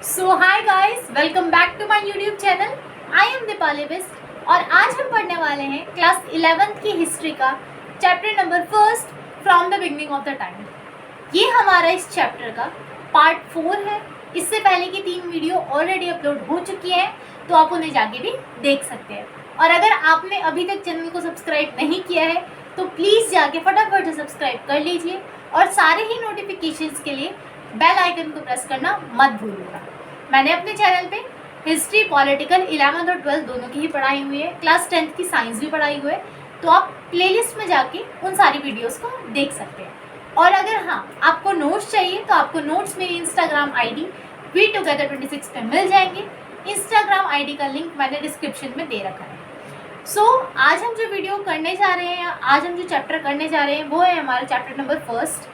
So hi guys, welcome back to my YouTube channel. I am Deepali Bisht और आज हम पढ़ने वाले हैं क्लास 11th की हिस्ट्री का chapter number first from the beginning of the time. ये हमारा इस चैप्टर का पार्ट 4 है। इससे पहले की 3 वीडियो ऑलरेडी अपलोड हो चुकी है, तो आप उन्हें जाके भी देख सकते हैं। और अगर आपने अभी तक चैनल को सब्सक्राइब नहीं किया है तो प्लीज़ जाके फटाफट से सब्सक्राइब कर लीजिए और सारे ही नोटिफिकेशंस के लिए बेल आइकन को प्रेस करना मत भूलिएगा। मैंने अपने चैनल पे हिस्ट्री, पॉलिटिकल 11th और 12th दोनों की ही पढ़ाई हुई है, क्लास 10th की साइंस भी पढ़ाई हुई है, तो आप प्लेलिस्ट में जाके उन सारी वीडियोस को देख सकते हैं। और अगर हाँ आपको नोट्स चाहिए तो आपको नोट्स मेरी इंस्टाग्राम आईडी WeTogether26 पे मिल जाएंगे। इंस्टाग्राम आईडी का लिंक मैंने डिस्क्रिप्शन में दे रखा है। आज हम जो वीडियो करने जा रहे हैं, आज हम जो चैप्टर करने जा रहे हैं वो है हमारा चैप्टर नंबर फर्स्ट।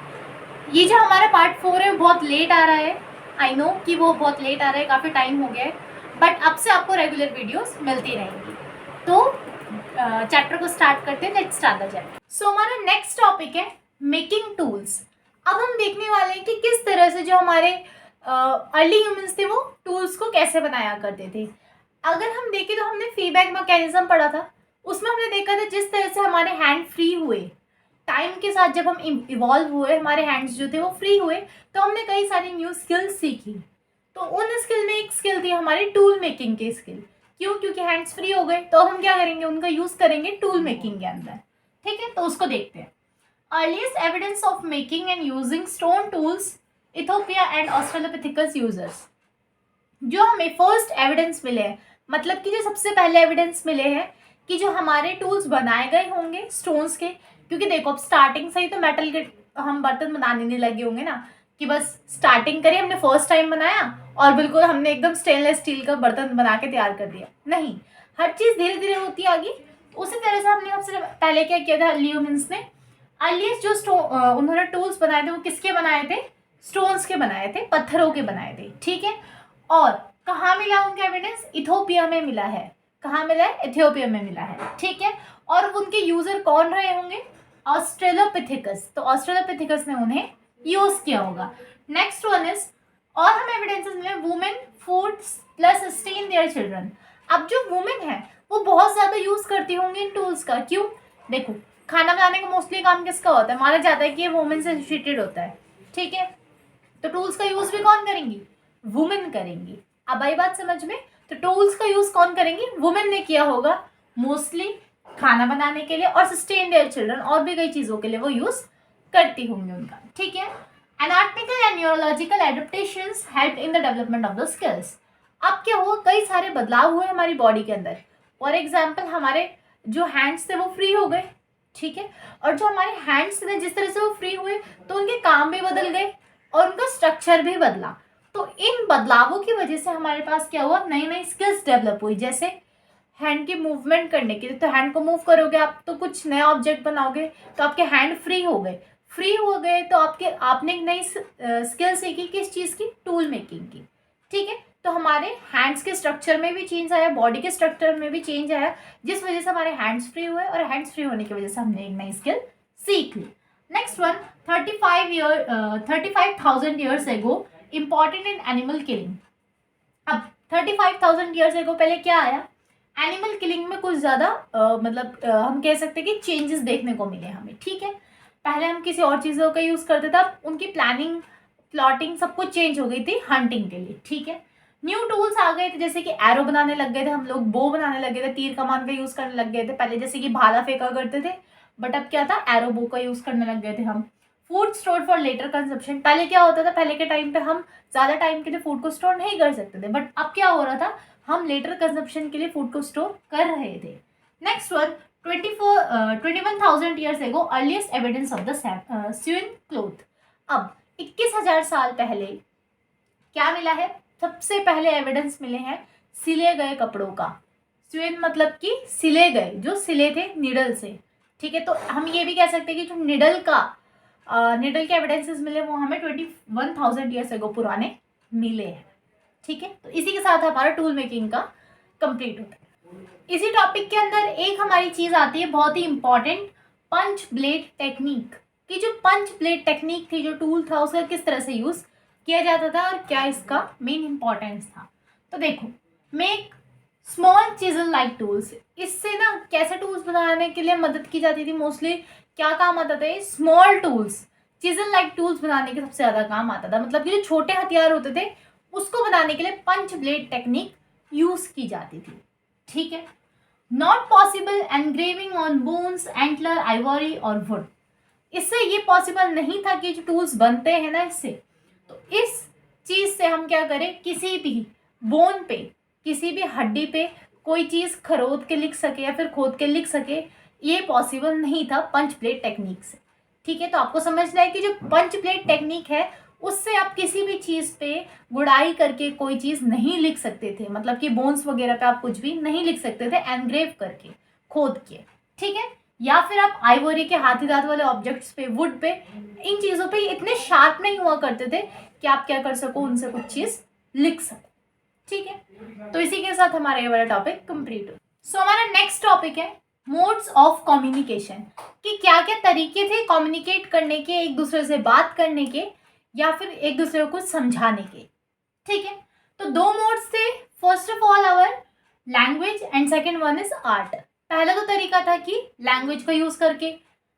ये जो हमारा पार्ट 4 है बहुत लेट आ रहा है। आई नो कि वो बहुत लेट आ रहा है, काफ़ी टाइम हो गया है, बट अब से आपको रेगुलर वीडियोस मिलती रहेंगी। तो चैप्टर को स्टार्ट करते हैं। Let's start the chapter. So हमारा नेक्स्ट टॉपिक है मेकिंग टूल्स। अब हम देखने वाले हैं कि किस तरह से जो हमारे अर्ली ह्यूमंस थे वो टूल्स को कैसे बनाया करते थे। अगर हम देखें तो हमने फीडबैक मैकेनिज्म पढ़ा था, उसमें हमने देखा था जिस तरह से हमारे हैंड फ्री हुए, टाइम के साथ जब हम इवॉल्व हुए, हमारे हैंड्स जो थे वो फ्री हुए, तो हमने कई सारी न्यू स्किल्स सीखी। तो उन स्किल में एक स्किल थी हमारी टूल मेकिंग की स्किल। क्यों? क्योंकि हैंड्स फ्री हो गए, तो हम क्या करेंगे, उनका यूज़ करेंगे टूल मेकिंग के अंदर। ठीक है, तो उसको देखते हैं। Earliest evidence of making and using stone tools, Ethiopia and Australopithecus users. जो हमें फर्स्ट एविडेंस मिले हैं, मतलब कि जो सबसे पहले एविडेंस मिले हैं कि जो हमारे टूल्स बनाए गए होंगे स्टोन्स के, क्योंकि देखो अब स्टार्टिंग से ही तो मेटल के हम बर्तन बनाने नहीं लगे होंगे ना, कि बस स्टार्टिंग करी, हमने फर्स्ट टाइम बनाया और बिल्कुल हमने एकदम स्टेनलेस स्टील का बर्तन बना के तैयार कर दिया। नहीं, हर चीज़ धीरे धीरे होती आ गई। उसी तरह से हमने सबसे पहले क्या किया था, अर्ली ह्यूमंस ने अर्लीस्ट जो उन्होंने टूल्स बनाए थे वो किसके बनाए थे? स्टोन्स के बनाए थे, पत्थरों के बनाए थे। ठीक है, और कहाँ मिला उनका एविडेंस? इथोपिया में मिला है। कहाँ मिला है? इथियोपिया में मिला है। ठीक है, और उनके यूजर कौन रहे होंगे? ऑस्ट्रेलोपिथेकस। तो ऑस्ट्रेलोपिथेकस ने उन्हें यूज किया होगा। नेक्स्ट वन इज, और हम एविडेंसेस मिले women food plus sustain their children. अब जो वुमेन है वो बहुत ज्यादा यूज करती होंगी इन टूल्स का। क्यों? देखो, खाना बनाने का मोस्टली काम किसका होता है? माना जाता है कि ये वुमेन से रिलेटेड होता है। ठीक है, तो टूल्स का यूज भी कौन करेंगी? वुमेन करेंगी। अब आई बात समझ में? तो टूल्स का यूज कौन करेंगी? वुमेन ने किया होगा मोस्टली खाना बनाने के लिए, और सस्टेन देयर चिल्ड्रन, और भी कई चीजों के लिए वो यूज करती होंगी उनका। ठीक है, anatomical and neurological adaptations help in the development of the skills. अब क्या हुआ, कई सारे बदलाव हुए हमारी बॉडी के अंदर। फॉर एग्जाम्पल, हमारे जो हैंड्स थे वो फ्री हो गए। ठीक है, और जो हमारे हैंड्स थे जिस तरह से वो फ्री हुए तो उनके काम भी बदल गए और उनका स्ट्रक्चर भी बदला। तो इन बदलावों की वजह से हमारे पास क्या हुआ, नई नई स्किल्स डेवलप हुई। जैसे हैंड की मूवमेंट करने के लिए, तो हैंड को मूव करोगे आप तो कुछ नया ऑब्जेक्ट बनाओगे, तो आपके हैंड फ्री हो गए। फ्री हो गए तो आपने एक नई स्किल सीखी, किस चीज़ की? टूल मेकिंग की। ठीक है, तो हमारे हैंड्स के स्ट्रक्चर में भी चेंज आया, बॉडी के स्ट्रक्चर में भी चेंज आया, जिस वजह से हमारे हैंड्स फ्री हुए, और हैंड्स फ्री होने की वजह से हमने एक नई स्किल सीख ली। Next one, 35,000 years ago important in animal killing. अब 35,000 ईयर्स एगो पहले क्या आया? एनिमल किलिंग में कुछ ज़्यादा हम कह सकते हैं कि चेंजेस देखने को मिले हमें। ठीक है, पहले हम किसी और चीज़ों का यूज़ करते थे, अब उनकी प्लानिंग, प्लॉटिंग सब कुछ चेंज हो गई थी हंटिंग के लिए। ठीक है, न्यू टूल्स आ गए थे, जैसे कि एरो बनाने लग गए थे हम लोग, बो बनाने लगे थे, तीर कमान का यूज़ करने लग गए थे। पहले जैसे कि भाला फेंका करते थे, बट अब क्या था, एरो बो का यूज़ करने लग गए थे हम। Food store for later consumption. पहले क्या होता था, पहले के टाइम पे हम ज़्यादा टाइम के लिए फूड को स्टोर नहीं कर सकते थे, बट अब क्या हो रहा था, हम लेटर कंजप्शन के लिए फूड को स्टोर कर रहे थे। Next one, 21,000 years ago earliest evidence of the sewing cloth. अब 21,000 साल पहले क्या मिला है? सबसे पहले एविडेंस मिले हैं सिले गए कपड़ों का। स्यूइन मतलब कि सिले गए, जो सिले थे निडल से। ठीक है, तो हम ये भी कह सकते हैं कि जो निडल के एविडेंसेस मिले वो हमें 21,000 ईयर्स एगो पुराने मिले हैं। ठीक है, तो इसी के साथ हमारा टूल मेकिंग का कंप्लीट होता है। इसी टॉपिक के अंदर एक हमारी चीज़ आती है बहुत ही इंपॉर्टेंट, पंच ब्लेड टेक्निक। कि जो पंच ब्लेड टेक्निक थी, जो टूल था, उसका किस तरह से यूज़ किया जाता था और क्या इसका मेन इंपॉर्टेंस था। तो देखो, make small chisel like tools, इससे ना कैसे टूल्स बनाने के लिए मदद की जाती थी। मोस्टली क्या काम आता था, small tools, chisel like tools बनाने के सबसे ज़्यादा काम आता था। मतलब कि जो छोटे हथियार होते थे उसको बनाने के लिए पंच ब्लेड टेक्निक यूज की जाती थी। ठीक है। Not possible engraving on bones, antler, Ivory और वुड, इससे ये पॉसिबल नहीं था कि जो टूल्स बनते हैं ना इससे, तो इस चीज से हम क्या करें, किसी भी बोन पे, किसी भी हड्डी पे कोई चीज खरोद के लिख सके या फिर खोद के लिख सके, ये पॉसिबल नहीं था पंच प्लेट टेक्निक से। ठीक है। तो आपको समझना है कि जो पंच प्लेट टेक्निक है उससे आप किसी भी चीज पे गुड़ाई करके कोई चीज नहीं लिख सकते थे। मतलब कि बोन्स वगैरह पे आप कुछ भी नहीं लिख सकते थे एनग्रेव करके, खोद के। ठीक है। या फिर आप आइवरी के हाथी दांत वाले ऑब्जेक्ट्स पे, वुड पे, इन चीजों पे इतने शार्प नहीं हुआ करते थे कि आप क्या कर सको, उनसे कुछ चीज लिख सको। ठीक है। तो इसी के साथ हमारा ये वाला टॉपिक कंप्लीट हो। सो हमारा नेक्स्ट टॉपिक है मोड्स ऑफ कम्युनिकेशन, कि क्या क्या तरीके थे कम्युनिकेट करने के, एक दूसरे से बात करने के या फिर एक दूसरे को समझाने के। ठीक है। तो दो मोड्स थे, first of all our language and second one is art. पहला तो तरीका था कि लैंग्वेज का यूज करके,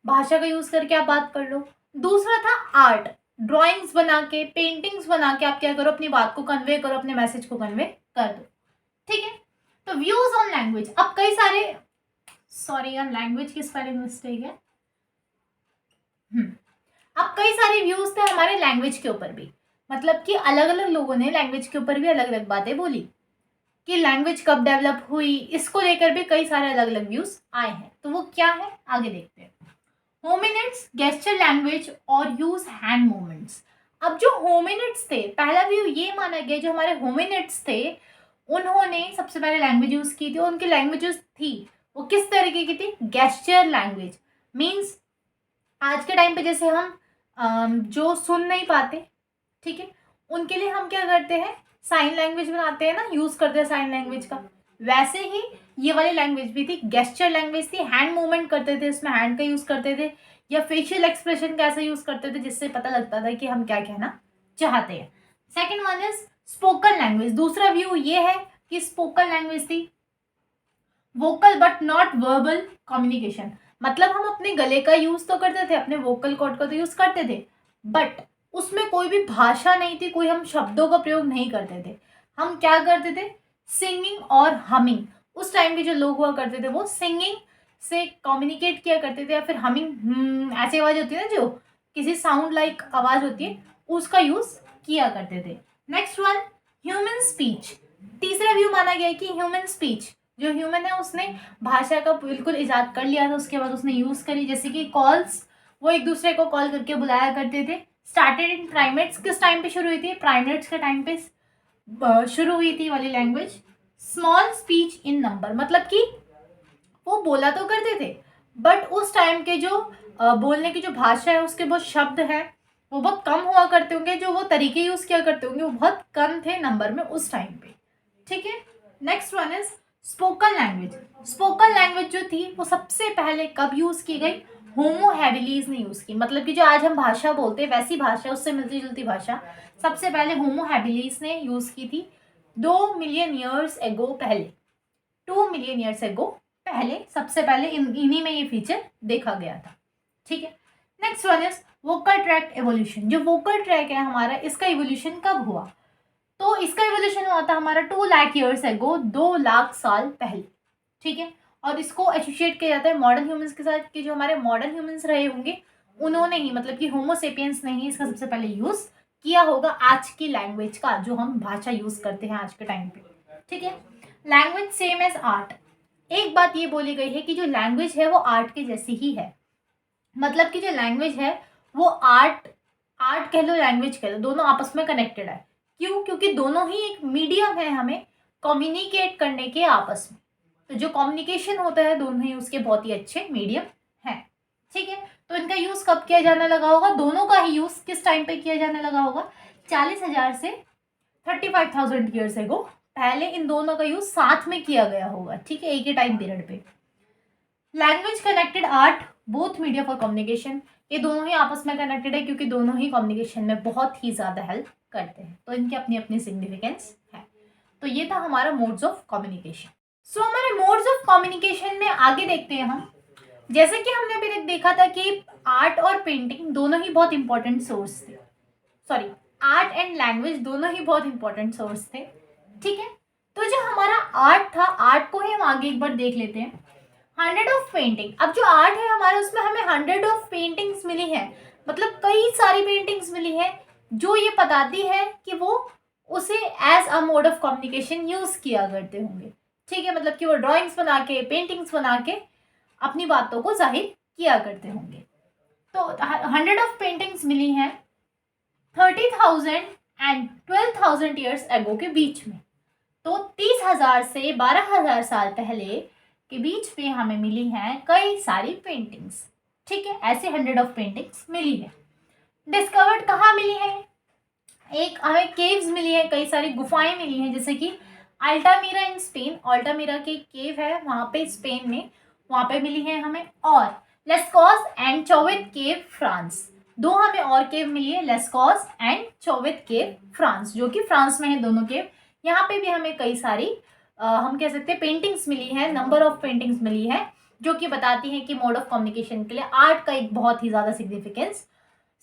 भाषा का यूज करके आप बात कर लो। दूसरा था आर्ट, ड्राइंग्स बना के, पेंटिंग्स बना के आप क्या करो, अपनी बात को कन्वे करो, अपने मैसेज को कन्वे कर दो। ठीक है। तो व्यूज ऑन लैंग्वेज, अब कई सारे, सॉरी यार लैंग्वेज की स्पेलिंग मिस्टेक है। अब कई सारे व्यूज थे हमारे लैंग्वेज के ऊपर भी, मतलब कि अलग अलग लोगों ने लैंग्वेज के ऊपर भी अलग अलग बातें बोली कि लैंग्वेज कब डेवलप हुई, इसको लेकर भी कई सारे अलग अलग व्यूज आए हैं। तो वो क्या है आगे देखते हैं। होमिनिड्स, गेस्चर लैंग्वेज और यूज हैंड मूवमेंट्स। अब जो होमिनिड्स थे, पहला व्यू ये माना गया जो हमारे होमिनिड्स थे उन्होंने सबसे पहले लैंग्वेज यूज की थी। उनकी लैंग्वेजेस थी वो किस तरीके की थी, गेस्चर लैंग्वेज। मीन्स आज के टाइम पे जैसे हम जो सुन नहीं पाते, ठीक है, उनके लिए हम क्या करते हैं, साइन लैंग्वेज बनाते हैं ना, यूज करते हैं साइन लैंग्वेज का। वैसे ही ये वाली लैंग्वेज भी थी, गेस्चर लैंग्वेज थी। हैंड मूवमेंट करते थे, इसमें हैंड का यूज करते थे, या फेशियल एक्सप्रेशन कैसे यूज करते थे जिससे पता लगता था कि हम क्या कहना चाहते हैं। Second one is spoken language. दूसरा व्यू ये है कि स्पोकन लैंग्वेज थी vocal but not verbal communication. मतलब हम अपने गले का यूज तो करते थे, अपने वोकल कॉर्ड का तो यूज करते थे, बट उसमें कोई भी भाषा नहीं थी, कोई हम शब्दों का प्रयोग नहीं करते थे। हम क्या करते थे, सिंगिंग और हमिंग। उस टाइम के जो लोग हुआ करते थे वो सिंगिंग से कम्युनिकेट किया करते थे, या फिर हमिंग ऐसी आवाज होती है ना, जो किसी साउंड लाइक आवाज होती है, उसका यूज किया करते थे। Next one human speech. तीसरा व्यू माना गया कि ह्यूमन स्पीच, जो ह्यूमन है उसने भाषा का बिल्कुल इजाद कर लिया था, उसके बाद उसने यूज करी। जैसे कि कॉल्स, वो एक दूसरे को कॉल करके बुलाया करते थे। स्टार्टेड इन प्राइमेट्स, किस टाइम पे शुरू हुई थी, प्राइमेट्स के टाइम पे शुरू हुई थी वाली language. Small speech in number, मतलब कि वो बोला तो करते थे बट उस टाइम के जो बोलने की जो भाषा है उसके बहुत शब्द है वो बहुत कम हुआ करते होंगे, जो वो तरीके यूज किया करते होंगे वो बहुत कम थे नंबर में उस टाइम पे। ठीक है। Next one is spoken language. Spoken language जो थी वो सबसे पहले कब यूज की गई, होमो हैबिलीज ने यूज की। मतलब कि जो आज हम भाषा बोलते हैं वैसी भाषा, उससे मिलती जुलती भाषा सबसे पहले होमो हैबिलीज ने यूज की थी 2 मिलियन ईयर्स एगो पहले। 2 मिलियन ईयर्स एगो पहले सबसे पहले इन्हीं में ये फीचर देखा गया था। ठीक है। Next one is vocal track evolution. जो वोकल ट्रैक है हमारा, इसका एवोल्यूशन कब हुआ, तो इसका एवोल्यूशन हुआ था हमारा 2 लाख ईयर्स एगो, 2 लाख साल पहले। ठीक है। और इसको एसोसिएट किया जाता है मॉडर्न ह्यूमंस के साथ, कि जो हमारे मॉडर्न ह्यूमंस रहे होंगे उन्होंने ही, मतलब कि होमोसेपियंस ने ही इसका सबसे पहले यूज किया होगा आज की लैंग्वेज का, जो हम भाषा यूज करते हैं आज के टाइम पे। ठीक है। Language same as art. एक बात ये बोली गई है कि जो लैंग्वेज है वो आर्ट के जैसी ही है। मतलब कि जो लैंग्वेज है वो आर्ट, आर्ट कह लो लैंग्वेज कह लो, दोनों आपस में कनेक्टेड है। क्यों, क्योंकि दोनों ही एक मीडियम है हमें कम्युनिकेट करने के आपस में। तो जो कम्युनिकेशन होता है दोनों ही उसके बहुत ही अच्छे मीडियम हैं। ठीक है। तो इनका यूज कब किया जाने लगा होगा, दोनों का ही यूज किस टाइम पे किया जाने लगा होगा, 40,000 से 35,000 ईयर्स एगो पहले इन दोनों का यूज साथ में किया गया होगा। ठीक है, एक ही टाइम पीरियड पे। Language connected art both media for communication. ये दोनों ही आपस में कनेक्टेड है क्योंकि दोनों ही कम्युनिकेशन में बहुत ही ज्यादा हेल्प करते हैं, तो इनकी अपनी अपनी सिग्निफिकेंस है। तो ये था हमारा मोड्स ऑफ कम्युनिकेशन। सो हमारे मोड्स ऑफ कम्युनिकेशन में आगे देखते हैं हम। जैसे कि हमने अभी तक देखा था कि आर्ट और पेंटिंग दोनों ही बहुत इंपॉर्टेंट सोर्स थे, सॉरी आर्ट एंड लैंग्वेज दोनों ही बहुत इंपॉर्टेंट सोर्स थे, ठीक है। तो जो हमारा आर्ट था, आर्ट को ही हम आगे एक बार देख लेते हैं। 100 ऑफ पेंटिंग, अब जो आर्ट है हमारा उसमें हमें 100 ऑफ पेंटिंग्स मिली है, मतलब कई सारी पेंटिंग्स मिली है जो ये बताती है कि वो उसे as a mode of communication use किया करते होंगे, ठीक है। मतलब कि वो ड्राइंग्स बना के, पेंटिंग्स बना के अपनी बातों को जाहिर किया करते होंगे। तो 100 ऑफ पेंटिंग्स मिली हैं 30,000 एंड 12,000 ईयर्स एगो के बीच में। तो 30,000 से 12,000 साल पहले के बीच में हमें मिली हैं कई सारी पेंटिंग्स, ठीक है। ऐसे 100 ऑफ पेंटिंग्स मिली है। डिस्कवर्ड कहाँ मिली है? एक हमें केव्स मिली है, कई सारी गुफाएं मिली हैं, जैसे कि अल्टामीरा इन स्पेन, अल्टामीरा की केव है वहाँ पे स्पेन में, वहाँ पे मिली है हमें। और लेस्कॉस एंड चौवित केव फ्रांस, दो हमें और केव मिली है, लेस्कॉस एंड चौवित केव फ्रांस, जो कि फ्रांस में है दोनों केव। यहाँ पे भी हमें कई सारी हम कह सकते हैं पेंटिंग्स मिली है, नंबर ऑफ पेंटिंग्स मिली है, जो कि बताती हैं कि मोड ऑफ कम्युनिकेशन के लिए आर्ट का एक बहुत ही ज़्यादा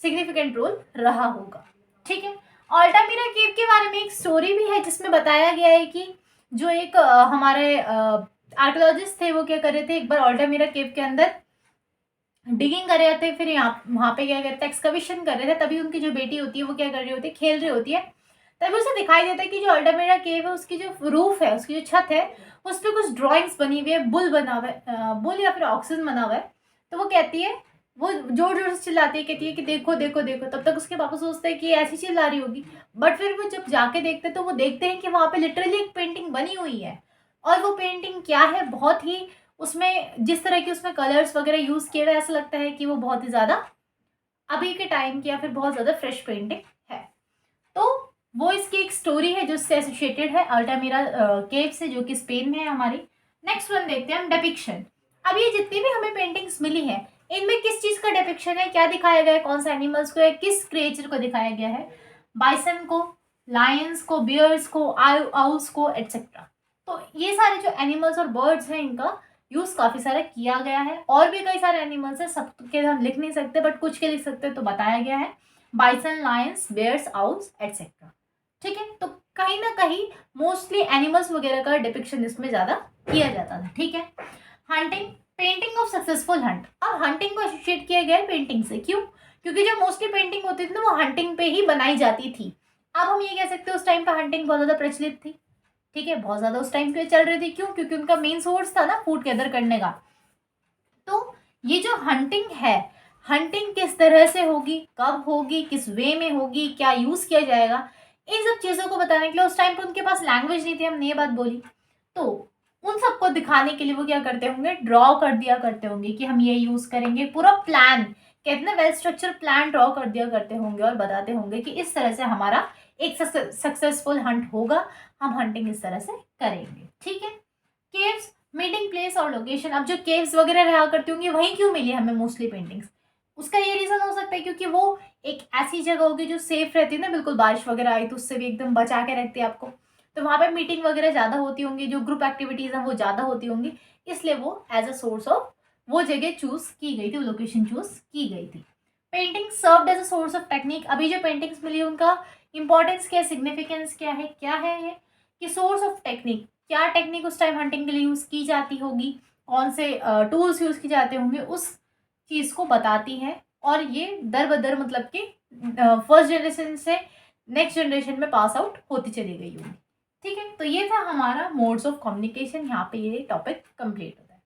सिग्निफिकेंट रोल रहा होगा, ठीक है। अल्टामीरा केव के बारे में एक स्टोरी भी है जिसमें बताया गया है कि जो एक हमारे आर्कियोलॉजिस्ट थे वो क्या कर रहे थे, एक बार अल्टामीरा केव के अंदर डिगिंग कर रहे थे, फिर यहाँ वहाँ पे क्या करते हैं एक्सकविशन कर रहे थे, तभी उनकी जो बेटी होती है वो क्या कर रही होती है, खेल रही होती है। तभी उसे दिखाई देता है कि जो अल्टामीरा केव है उसकी जो रूफ है, उसकी जो छत है, उस पर कुछ ड्राइंग्स बनी हुई है, बुल बना हुआ है, बुल या फिर ऑक्सीजन बना हुआ है। तो वो कहती है, वो जोर जोर से चिल्लाती है, कहती है कि देखो देखो देखो। तब तक उसके पापा सोचते हैं कि ऐसी चिल्ला रही होगी, बट फिर वो जब जाके देखते तो वो देखते हैं कि वहाँ पे लिटरली एक पेंटिंग बनी हुई है। और वो पेंटिंग क्या है, बहुत ही उसमें जिस तरह की उसमें कलर्स वगैरह यूज़ किए हुए, ऐसा लगता है कि वो बहुत ही ज़्यादा अभी के टाइम की या फिर बहुत ज़्यादा फ्रेश पेंटिंग है। तो वो इसकी एक स्टोरी है जो इससे एसोसिएटेड है अल्टामीरा केव से, जो कि स्पेन में है हमारी। नेक्स्ट वन देखते हैं हम, डिपिक्शन। अब ये जितनी भी हमें पेंटिंग्स मिली है इनमें किस चीज़ का डिपिक्शन है, क्या दिखाया गया है, कौन सा एनिमल्स को है, किस क्रिएचर को दिखाया गया है, बाइसन को, लायंस को, बियर्स को, आउल्स को एटसेट्रा। तो ये सारे जो एनिमल्स और बर्ड्स हैं इनका यूज़ काफ़ी सारा किया गया है। और भी कई सारे एनिमल्स हैं, सब के हम लिख नहीं सकते बट कुछ के लिख सकते हैं, तो बताया गया है bison, lions, bears, owls et cetera, ठीक है। तो कहीं ना कहीं मोस्टली एनिमल्स वगैरह का डिपिक्शन इसमें ज़्यादा किया जाता था, ठीक है। Hunting, painting of successful Hunt. अब हंटिंग को एसोसिएट किया गया है पेंटिंग से, क्यों? क्योंकि जो मोस्टली पेंटिंग होती थी ना वो हंटिंग पे ही बनाई जाती थी। अब हम ये कह सकते हैं उस टाइम पर हंटिंग बहुत ज़्यादा प्रचलित थी, ठीक है, बहुत ज़्यादा उस टाइम पे चल रही थी। क्यों? क्योंकि उनका मेन सोर्स था ना फूड गैदर करने का। तो ये जो हंटिंग है, हंटिंग किस तरह से होगी, कब होगी, किस वे में होगी, क्या यूज़ किया जाएगा, इन सब चीज़ों को बताने के लिए उस टाइम पे उनके पास लैंग्वेज नहीं थी, हमने ये बात बोली। तो उन सबको दिखाने के लिए वो क्या करते होंगे, ड्रॉ कर दिया करते होंगे कि हम ये यूज़ करेंगे। पूरा प्लान, कितना वेल स्ट्रक्चर प्लान ड्रॉ कर दिया करते होंगे और बताते होंगे कि इस तरह से हमारा एक सक्सेसफुल हंट होगा, हम हंटिंग इस तरह से करेंगे, ठीक है। केव्स, मीटिंग प्लेस और लोकेशन। अब जो केव्स वगैरह रहा करती होंगी वहीं क्यों मिली हमें मोस्टली पेंटिंग्स, उसका ये रीज़न हो सकता है क्योंकि वो एक ऐसी जगह होगी जो सेफ रहती है ना, बिल्कुल बारिश वगैरह आई तो उससे भी एकदम बचा के रखती है आपको। तो वहाँ पे मीटिंग वगैरह ज़्यादा होती होंगी, जो ग्रुप एक्टिविटीज़ हैं वो ज़्यादा होती होंगी, इसलिए वो एज अ सोर्स ऑफ वो जगह चूज़ की गई थी, वो लोकेशन चूज़ की गई थी। Painting served as a source of technique. अभी जो पेंटिंग्स मिली उनका इंपॉर्टेंस क्या है, सिग्निफिकेंस क्या है ये कि सोर्स ऑफ टेक्निक, क्या टेक्निक उस टाइम हंटिंग के लिए यूज़ की जाती होगी, कौन से टूल्स यूज़ किए जाते होंगे, उस चीज़ को बताती है। और ये दर बदर मतलब कि फर्स्ट जनरेशन से नेक्स्ट जनरेशन में पास आउट होती चली गई होगी, ठीक है। तो ये था हमारा मोड्स ऑफ कम्युनिकेशन, यहाँ पे ये टॉपिक कंप्लीट होता है।